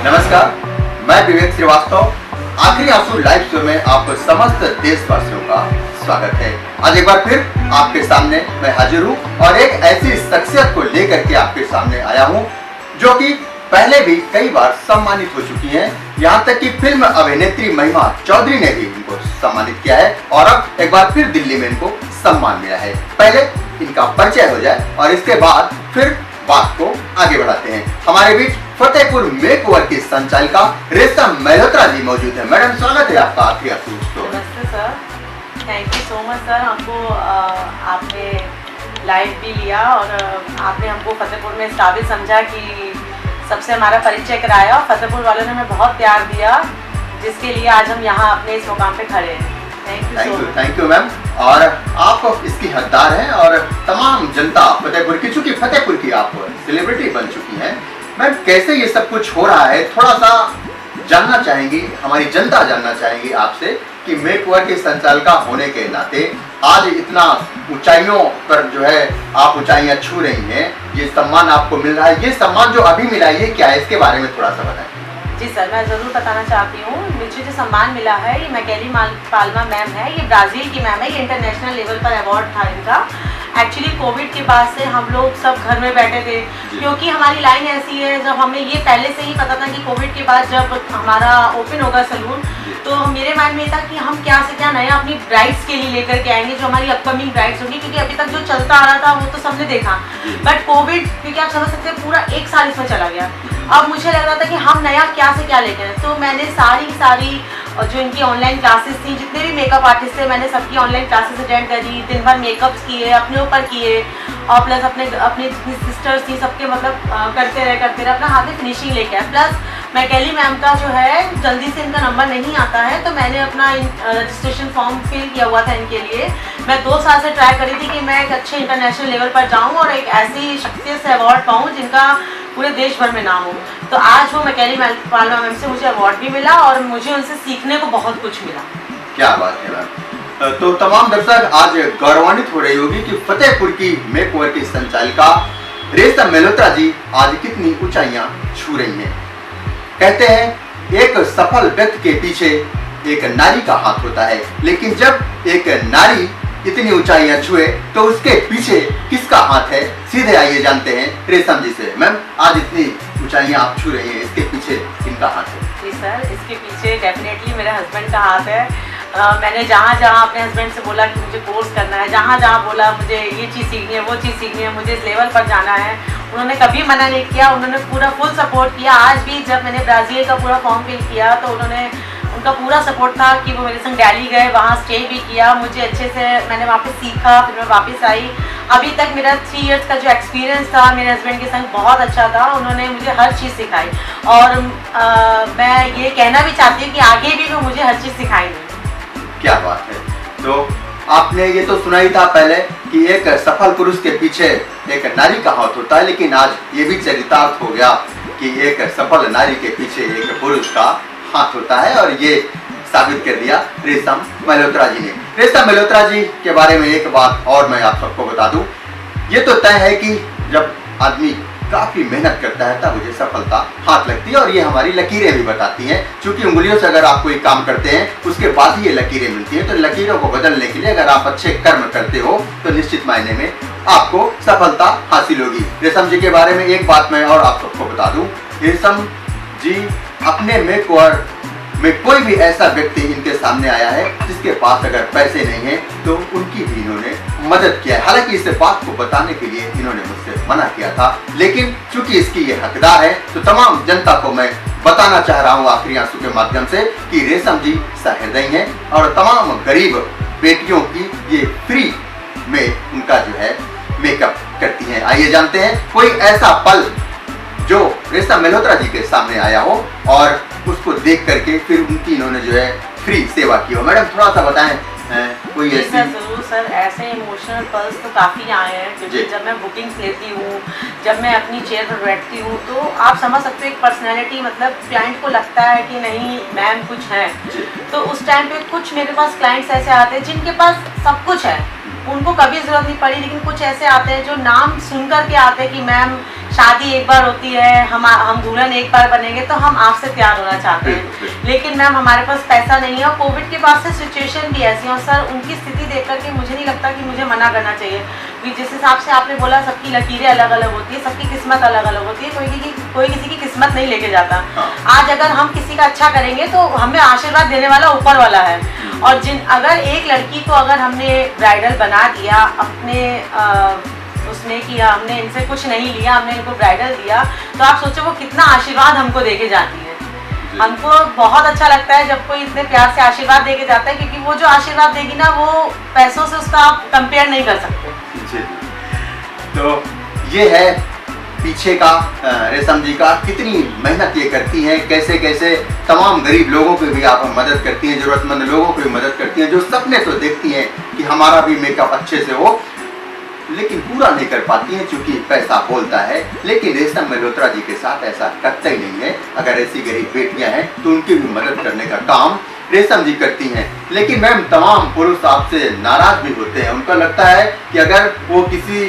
नमस्कार, मैं विवेक श्रीवास्तव। आखिरी आंसू लाइव शो में आप समस्त देशवासियों का स्वागत है। आज एक बार फिर आपके सामने मैं हाजिर हूँ और एक ऐसी शख्सियत को लेकर के आपके सामने आया हूँ जो कि पहले भी कई बार सम्मानित हो चुकी हैं। यहाँ तक कि फिल्म अभिनेत्री महिमा चौधरी ने भी इनको सम्मानित किया है और अब एक बार फिर दिल्ली में इनको सम्मान मिला है। पहले इनका परिचय हो जाए और इसके बाद फिर बात को आगे बढ़ाते हैं। हमारे बीच फतेहपुर मेकओवर की संचालिका रेशम मल्होत्रा जी मौजूद है। मैडम, स्वागत है आपका आखिरी आंसू। नमस्ते sir, thank you so much sir. हमको आपने लाइव भी लिया और आपने हमको फतेहपुर में इस काबिल समझा कि सबसे हमारा परिचय कराया। फतेहपुर वालों ने हमें बहुत प्यार दिया, जिसके लिए आज हम यहाँ अपने इस मुकाम पे खड़े हैं। Thank you ma'am. और आप इसकी हकदार हैं और तमाम जनता फतेहपुर की, चूंकि फतेहपुर की आप सेलिब्रिटी बन चुकी हैं। मैम, कैसे ये सब कुछ हो रहा है, थोड़ा सा जानना चाहेंगी, हमारी जनता जानना चाहेंगी आपसे कि मेकओवर के संचालिका होने के नाते आज इतना ऊंचाइयों पर जो है आप ऊंचाइयां छू रही हैं, ये सम्मान आपको मिल रहा है। ये सम्मान जो अभी मिला है ये क्या है, इसके बारे में थोड़ा सा बताएं। जी सर, मैं ज़रूर बताना चाहती हूँ। मुझे जो सम्मान मिला है ये मैकेली पाल्मा मैम है, ये ब्राज़ील की मैम है। ये इंटरनेशनल लेवल पर अवार्ड था इनका। एक्चुअली कोविड के बाद से हम लोग सब घर में बैठे थे, क्योंकि हमारी लाइन ऐसी है, जब हमें ये पहले से ही पता था कि कोविड के बाद जब हमारा ओपन होगा सलून, तो मेरे माइंड में था कि हम क्या से क्या नया अपनी ब्राइड्स के लिए लेकर के आएंगे, जो हमारी अपकमिंग ब्राइड्स होंगी। क्योंकि अभी तक जो चलता आ रहा था वो तो सबने देखा, बट कोविड, क्योंकि आप समझ सकते हैं पूरा 1 साल इसमें चला गया। अब मुझे लग रहा था कि हम नया क्या से क्या लेकर आए। तो मैंने सारी जो इनकी ऑनलाइन क्लासेस थी, जितने भी मेकअप आर्टिस्ट थे, मैंने सबकी ऑनलाइन क्लासेस अटेंड करी। दिन भर मेकअप्स किए, अपने ऊपर किए, और प्लस अपने जितनी सिस्टर्स थी सबके मतलब करते रहे अपना हाथ में फिनिशिंग लेके आए। प्लस मैकेली मैम का जो है जल्दी से इनका नंबर नहीं आता है, तो मैंने अपना रजिस्ट्रेशन फॉर्म फिल किया हुआ था इनके लिए। मैं 2 साल से ट्राई करी थी कि मैं एक अच्छे इंटरनेशनल लेवल पर जाऊँ और एक ऐसी शख्सियत से अवार्ड पाऊँ जिनका पूरे देश भर में नाम हो। तो आज वो मैकेली पाल्मा मैम से मुझे अवार्ड भी मिला और मुझे उनसे सीखने को बहुत कुछ मिला। क्या बात है मैम। तो तमाम दर्शक आज गौरवान्वित हो रही होगी कि फतेहपुर की मेकओवर की संचालिका रेशम मल्होत्रा जी आज कितनी ऊंचाइयां छू रही हैं। कहते हैं एक सफल व्यक्ति के पीछे एक नारी का हाथ होता है, लेकिन जब एक नारी इतनी ऊंचाइयां छुए तो उसके पीछे किसका हाथ है, सीधे आइए जानते हैं रेशम जी से। मैम, आज इतनी ऊंचाइयां आप छू रही हैं, इसके पीछे किनका हाथ है? जी सर, इसके पीछे डेफिनेटली मेरे हस्बैंड का हाथ है। मैंने जहाँ अपने हस्बैंड से बोला कि मुझे कोर्स करना है, जहाँ बोला मुझे ये चीज़ सीखनी है, वो चीज़ सीखनी है, मुझे इस लेवल पर जाना है, उन्होंने कभी मना नहीं किया। उन्होंने पूरा फुल सपोर्ट किया। आज भी जब मैंने ब्राज़ील का पूरा फॉर्म फिल किया तो उनका पूरा सपोर्ट था कि वो मेरे संग दिल्ली गए, वहाँ स्टे भी किया, मुझे अच्छे से मैंने वहाँ पे सीखा, फिर मैं वापस आई। अभी तक मेरा 3 इयर्स का जो एक्सपीरियंस था मेरे हस्बैंड के संग बहुत अच्छा था। उन्होंने मुझे हर चीज़ सिखाई और मैं ये कहना भी चाहती हूँ कि आगे भी वो मुझे हर चीज़ सिखाएंगे। क्या बात है। तो आपने ये तो सुना ही था पहले कि एक सफल पुरुष के पीछे एक नारी का हाथ होता है, लेकिन आज ये भी चरितार्थ हो गया कि एक सफल नारी के पीछे एक पुरुष का हाथ होता है, और ये साबित कर दिया रेशम मल्होत्रा जी ने। रेशम मल्होत्रा जी के बारे में एक बात और मैं आप सबको बता दूं, ये तो तय है कि जब आदमी काफी मेहनत करता है तब मुझे सफलता हाथ लगती है, और ये हमारी लकीरें भी बताती हैं। क्योंकि उंगलियों से अगर आप कोई काम करते हैं उसके बाद ही ये लकीरें मिलती हैं, तो लकीरों को बदलने के लिए अगर आप अच्छे कर्म करते हो तो निश्चित मायने में आपको सफलता हासिल होगी। रेशम जी के बारे में एक बात मैं और आप सबको बता दूं, रेशम जी अपने मेकओवर में कोई भी ऐसा व्यक्ति इनके सामने आया है जिसके पास अगर पैसे नहीं है तो उनकी भी इन्होंने मदद किया है। हालांकि इस बात को बताने के लिए इन्होंने मुझसे मना किया था, लेकिन चूंकि इसकी ये हकदार है तो तमाम जनता को मैं बताना चाह रहा हूँ आखिरी आंसू के माध्यम से कि रेशम जी सहृदय हैं और तमाम गरीब बेटियों की ये फ्री में उनका जो है मेकअप करती हैं। आइए जानते हैं कोई ऐसा पल जो रेशम मल्होत्रा जी के सामने आया हो और उसको देख करके फिर उनकी इन्होंने जो है फ्री सेवा की हो। मैडम, थोड़ा सा बताएं कोई ऐसी। जरूर सर, ऐसे इमोशनल पल्स तो काफ़ी आए हैं, क्योंकि जब मैं बुकिंग्स लेती हूँ, जब मैं अपनी चेयर पर बैठती हूँ, तो आप समझ सकते हो एक पर्सनैलिटी, मतलब क्लाइंट को लगता है कि नहीं मैम कुछ है। तो उस टाइम पे कुछ मेरे पास क्लाइंट्स ऐसे आते हैं जिनके पास सब कुछ है, उनको कभी ज़रूरत नहीं पड़ी, लेकिन कुछ ऐसे आते हैं जो नाम सुन कर के आते हैं कि मैम शादी एक बार होती है, हम दुल्हन एक बार बनेंगे तो हम आपसे तैयार होना चाहते हैं, लेकिन मैम हमारे पास पैसा नहीं है। और कोविड के बाद से सिचुएशन भी ऐसी है, और सर उनकी स्थिति देख कर के मुझे नहीं लगता कि मुझे मना करना चाहिए, क्योंकि जिस हिसाब से आपने बोला सबकी लकीरें अलग अलग होती है, सबकी किस्मत अलग अलग होती है, कोई किसी की किस्मत नहीं लेके जाता। आज अगर हम किसी का अच्छा करेंगे तो हमें आशीर्वाद देने वाला ऊपर वाला है। और अगर एक लड़की को अगर हमने ब्राइडल बना दिया, अपने उसने किया, हमने इनसे कुछ नहीं लिया, हमने इनको ब्राइडल दिया, तो आप सोचो वो कितना आशीर्वाद हमको देके जाती है। हमको बहुत अच्छा लगता है जब कोई इतने प्यार से आशीर्वाद देके जाता है, क्योंकि वो जो आशीर्वाद देगी ना वो पैसों से उसका आप कंपेयर नहीं कर सकते। जी। तो ये है पीछे का रेशम जी का, कितनी मेहनत ये करती हैं, कैसे कैसे तमाम गरीब लोगों की भी आप मदद करती हैं, जरूरतमंद लोगों की भी मदद करती हैं, जो सपने तो देखती हैं कि हमारा भी मेकअप अच्छे से हो, लेकिन पूरा नहीं कर पाती हैं क्योंकि पैसा बोलता है। लेकिन रेशम मल्होत्रा जी के साथ ऐसा करता ही नहीं है। अगर ऐसी गरीब बेटियां हैं तो उनकी भी मदद करने का काम रेशम जी करती हैं। लेकिन मैम तमाम पुरुष आपसे नाराज भी होते हैं, उनको लगता है कि अगर वो किसी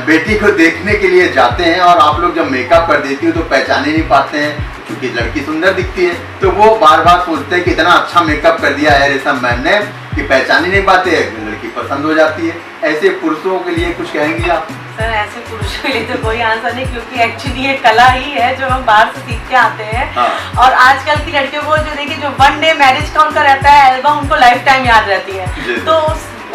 बेटी को देखने के लिए जाते हैं और आप लोग जब मेकअप कर देती हो तो पहचान ही नहीं पाते हैं, क्योंकि लड़की सुंदर दिखती है, तो वो बार बार सोचते हैं कि इतना अच्छा मेकअप कर दिया है रेशम मैम ने कि पहचान ही नहीं पाते, लड़की पसंद हो जाती है। ऐसे पुरुषों के लिए कुछ कहेंगी आप? सर ऐसे पुरुषों के लिए तो कोई आंसर नहीं, क्योंकि एक्चुअली ये कला ही है जो हम बाहर से सीख के आते हैं। हाँ। और आजकल की लड़कियों को जो देखिए जो वन डे मैरिज का उनका रहता है एल्बम, उनको लाइफ टाइम याद रहती है। तो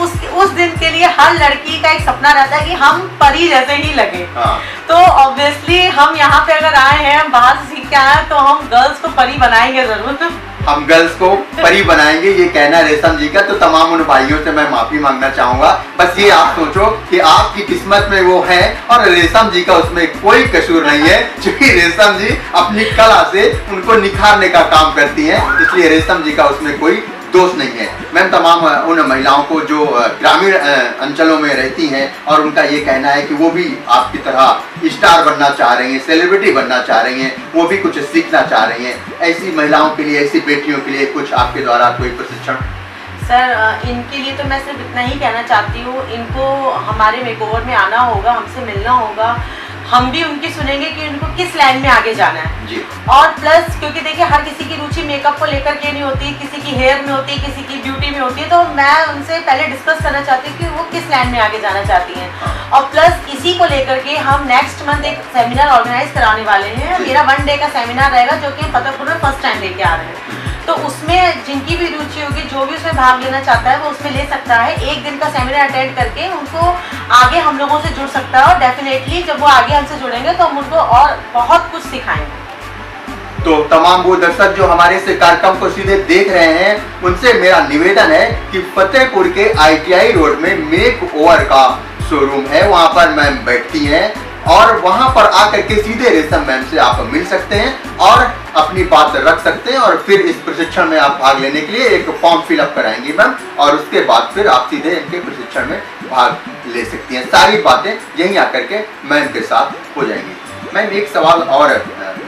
उस दिन के लिए हर लड़की का एक सपना रहता है कि हम परी जैसे ही लगे। हाँ। तो ऑब्वियसली हम यहाँ पे अगर आए हैं, हम बाहर से सीख के आए हैं, तो हम गर्ल्स को परी बनाएंगे जरूर। हम गर्ल्स को परी बनाएंगे, ये कहना रेशम जी का। तो तमाम उन भाइयों से मैं माफी मांगना चाहूंगा। बस ये आप सोचो कि आपकी किस्मत में वो है और रेशम जी का उसमें कोई कसूर नहीं है, क्योंकि रेशम जी अपनी कला से उनको निखारने का काम करती हैं, इसलिए रेशम जी का उसमें कोई दोष नहीं है। मैम तमाम उन महिलाओं को जो ग्रामीण अंचलों में रहती हैं और उनका ये कहना है कि वो भी आपकी तरह स्टार बनना चाह रही हैं, सेलिब्रिटी बनना चाह रही हैं, वो भी कुछ सीखना चाह रही हैं, ऐसी महिलाओं के लिए, ऐसी बेटियों के लिए कुछ आपके द्वारा कोई प्रशिक्षण? सर इनके लिए तो मैं सिर्फ इतना ही कहना चाहती हूँ, इनको हमारे मेकओवर में आना होगा, हमसे मिलना होगा, हम भी उनकी सुनेंगे कि उनको किस लाइन में आगे जाना है जी। और प्लस क्योंकि देखिए हर किसी की रुचि मेकअप को लेकर के नहीं होती, किसी की हेयर में होती है, किसी की ब्यूटी में होती है, तो मैं उनसे पहले डिस्कस करना चाहती हूँ कि वो किस लाइन में आगे जाना चाहती हैं। और प्लस इसी को लेकर के हम नेक्स्ट मंथ एक सेमिनार ऑर्गेनाइज कराने वाले हैं। मेरा 1 डे का सेमिनार रहेगा जो कि फतेहपुर में फर्स्ट टाइम लेके आ रहे हैं। तो उसमें जिनकी भी रुचि होगी, जो भी उसमें भाग लेना चाहता है वो उसमें ले सकता है। 1 दिन का सेमिनार अटेंड करके उनको आगे हम लोगों से जुड़ सकता है और डेफिनेटली जब वो आगे हमसे जुड़ेंगे तो हम उनको और बहुत कुछ सिखाएंगे। तो तमाम वो दर्शक जो हमारे इस कार्यक्रम को सीधे देख रहे हैं, उनसे मेरा निवेदन है कि फतेहपुर के ITI रोड में मेक ओवर का शोरूम है, वहाँ पर मैम बैठती हैं और वहां पर आकर के सीधे रेशम मैम से आप मिल सकते हैं और अपनी बात रख सकते हैं और फिर इस प्रशिक्षण में आप भाग लेने के लिए एक फॉर्म फिलअप कराएंगी मैम और उसके बाद फिर आप सीधे इनके प्रशिक्षण में भाग ले सकती हैं। सारी बातें यहीं आकर के मैम के साथ हो जाएंगी। मैम एक सवाल और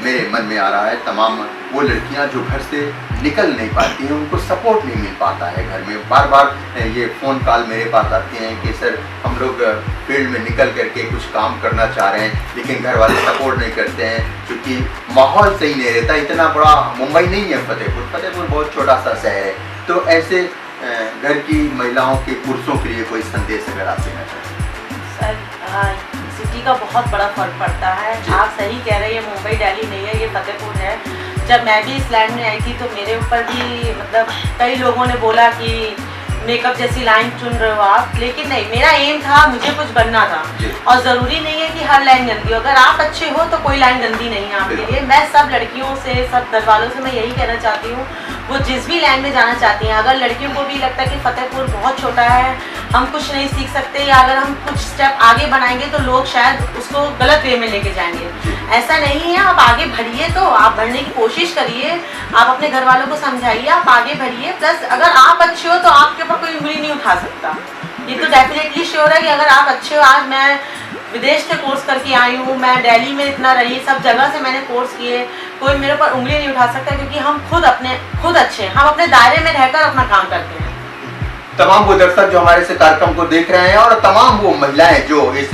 मेरे मन में आ रहा है, तमाम वो लड़कियां जो घर से निकल नहीं पाती हैं, उनको सपोर्ट नहीं मिल पाता है घर में, बार बार ये फ़ोन कॉल मेरे पास आते हैं कि सर हम लोग फील्ड में निकल करके कुछ काम करना चाह रहे हैं लेकिन घर वाले सपोर्ट नहीं करते हैं क्योंकि माहौल सही नहीं रहता। इतना बड़ा मुंबई नहीं है फतेहपुर बहुत छोटा सा शहर है। तो ऐसे घर की महिलाओं के, पुरुषों के लिए कोई संदेश अगर आप देना चाहें? सर सिटी का बहुत बड़ा फर्क पड़ता है। आप सही कह रहे हैं, मुंबई दिल्ली नहीं है, ये फतेहपुर है। जब मैं भी इस लाइन में आई थी तो मेरे ऊपर भी मतलब कई लोगों ने बोला कि मेकअप जैसी लाइन चुन रहे हो आप, लेकिन नहीं, मेरा एम था, मुझे कुछ बनना था और ज़रूरी नहीं है कि हर लाइन गंदी हो। अगर आप अच्छे हो तो कोई लाइन गंदी नहीं है आपके लिए। मैं सब लड़कियों से, सब घर वालों से मैं यही कहना चाहती हूँ, वो जिस भी लाइन में जाना चाहती हैं, अगर लड़कियों को भी लगता है कि फतेहपुर बहुत छोटा है, हम कुछ नहीं सीख सकते या अगर हम कुछ स्टेप आगे बनाएंगे तो लोग शायद उसको गलत वे में लेके जाएंगे, ऐसा नहीं है। आप आगे बढ़िए, तो आप बढ़ने की कोशिश करिए, आप अपने घर वालों को समझाइए, आप आगे बढ़िए। प्लस अगर आप अच्छे हो तो आपके ऊपर कोई उंगली नहीं उठा सकता, ये तो डेफिनेटली श्योर है कि अगर आप अच्छे हो। आज मैं विदेश से कोर्स करके आई हूँ, मैं दिल्ली में इतना रही, सब जगह से मैंने कोर्स किए, कोई मेरे ऊपर उंगली नहीं उठा सकता क्योंकि हम खुद अच्छे हैं, हम अपने दायरे में रहकर अपना काम करते हैं। तमाम वो दर्शक जो हमारे इस कार्यक्रम को देख रहे हैं और तमाम वो महिलाएं जो इस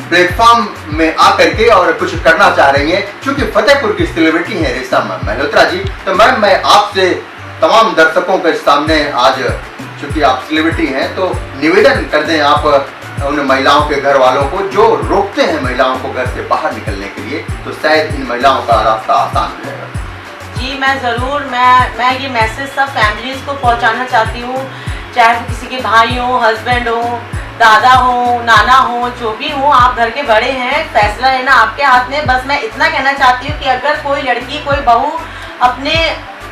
प्लेटफॉर्म में आकर के और कुछ करना चाह रही हैं, क्योंकि फतेहपुर की सेलिब्रिटी हैं रेशम मल्होत्रा जी। तो मैम, मैं आपसे तमाम दर्शकों के सामने आज, चूंकि आप सेलिब्रिटी हैं, तो निवेदन कर दें आप उन महिलाओं के घर वालों को जो रोकते हैं महिलाओं को घर से बाहर निकलने के लिए, तो शायद इन महिलाओं का रास्ता आसान हो जाएगा। जी मैं ज़रूर, मैं ये मैसेज सब फैमिलीज़ को पहुंचाना चाहती हूँ, चाहे वो किसी के भाई हो, हस्बैंड हो, दादा हो, नाना हो, जो भी हो, आप घर के बड़े हैं, फैसला लेना आपके हाथ में। बस मैं इतना कहना चाहती हूँ कि अगर कोई लड़की, कोई बहू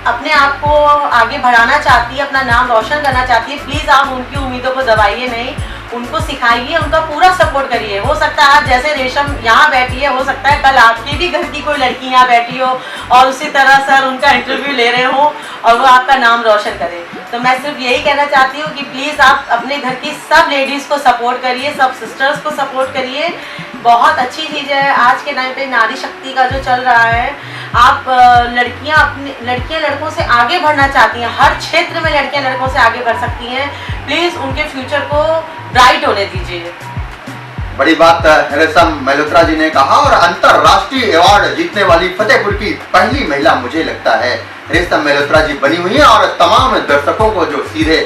अपने आप को आगे बढ़ाना चाहती है, अपना नाम रोशन करना चाहती है, प्लीज़ आप उनकी उम्मीदों को दबाइए नहीं, उनको सिखाइए, उनका पूरा सपोर्ट करिए। हो सकता है आज जैसे रेशम यहाँ बैठी है, हो सकता है कल आपके भी घर की कोई लड़की यहाँ बैठी हो और उसी तरह सर उनका इंटरव्यू ले रहे हो और वो आपका नाम रोशन करें। तो मैं सिर्फ यही कहना चाहती हूँ कि प्लीज़ आप अपने घर की सब लेडीज़ को सपोर्ट करिए, सब सिस्टर्स को सपोर्ट करिए। बहुत अच्छी चीज़ है आज के टाइम पे नारी शक्ति का जो चल रहा है। आप लड़कियां लड़कों से आगे बढ़ना चाहती हैं, हर क्षेत्र में लड़कियां लड़कों से आगे बढ़ सकती हैं। प्लीज़ उनके फ्यूचर को ब्राइट होने दीजिए। बड़ी बात रेशम मल्होत्रा जी ने कहा और अंतरराष्ट्रीय अवार्ड जीतने वाली फतेहपुर की पहली महिला मुझे लगता है रेशम मल्होत्रा जी बनी हुई है। और तमाम दर्शकों को जो सीधे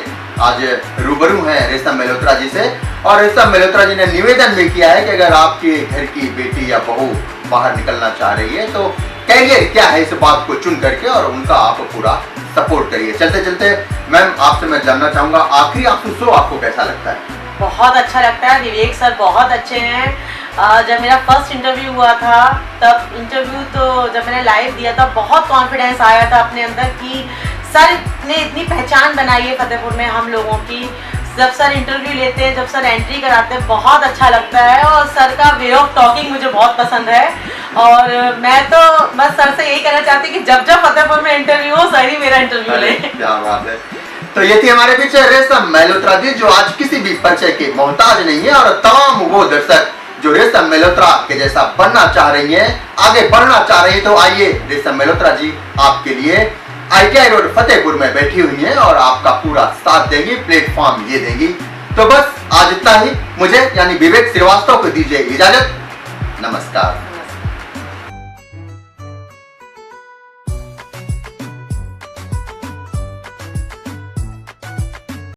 आज रूबरू हैं रेशम मल्होत्रा जी से, और रेशम मल्होत्रा जी ने निवेदन भी किया है कि अगर आपके घर की बेटी या बहू बाहर निकलना चाह रही है तो कैरियर क्या है, इस बात को चुन करके और उनका आप पूरा सपोर्ट करिए। चलते चलते मैम, आपसे मैं जानना चाहूँगा, आखिरी आपको शो आपको कैसा लगता है? बहुत अच्छा लगता है, विवेक सर बहुत अच्छे हैं। जब मेरा फर्स्ट इंटरव्यू हुआ था, तब इंटरव्यू तो जब मैंने लाइव दिया था, बहुत कॉन्फिडेंस आया था अपने अंदर कि सर ने इतनी पहचान बनाई है फतेहपुर में हम लोगों की। जब सर इंटरव्यू लेते हैं, जब सर एंट्री कराते हैं, बहुत अच्छा लगता है और सर का वे ऑफ टॉकिंग मुझे बहुत पसंद है। और मैं तो बस सर से यही कहना चाहती हूँ कि जब जब फतेहपुर में इंटरव्यू हो, सर ही मेरा इंटरव्यू ले। क्या बात है। तो ये थी हमारे बीच रेशम मल्होत्रा जी, जो आज किसी भी परिचय के मोहताज नहीं है। और तमाम वो दर्शक जो रेशम मल्होत्रा के जैसा बनना चाह रही हैं, आगे बढ़ना चाह रही हैं, तो आइए, रेशम मल्होत्रा जी आपके लिए ITI रोड फतेहपुर में बैठी हुई हैं और आपका पूरा साथ देंगी, प्लेटफॉर्म ये देंगी। तो बस आज इतना ही। मुझे यानी विवेक श्रीवास्तव को दीजिए इजाजत। नमस्कार।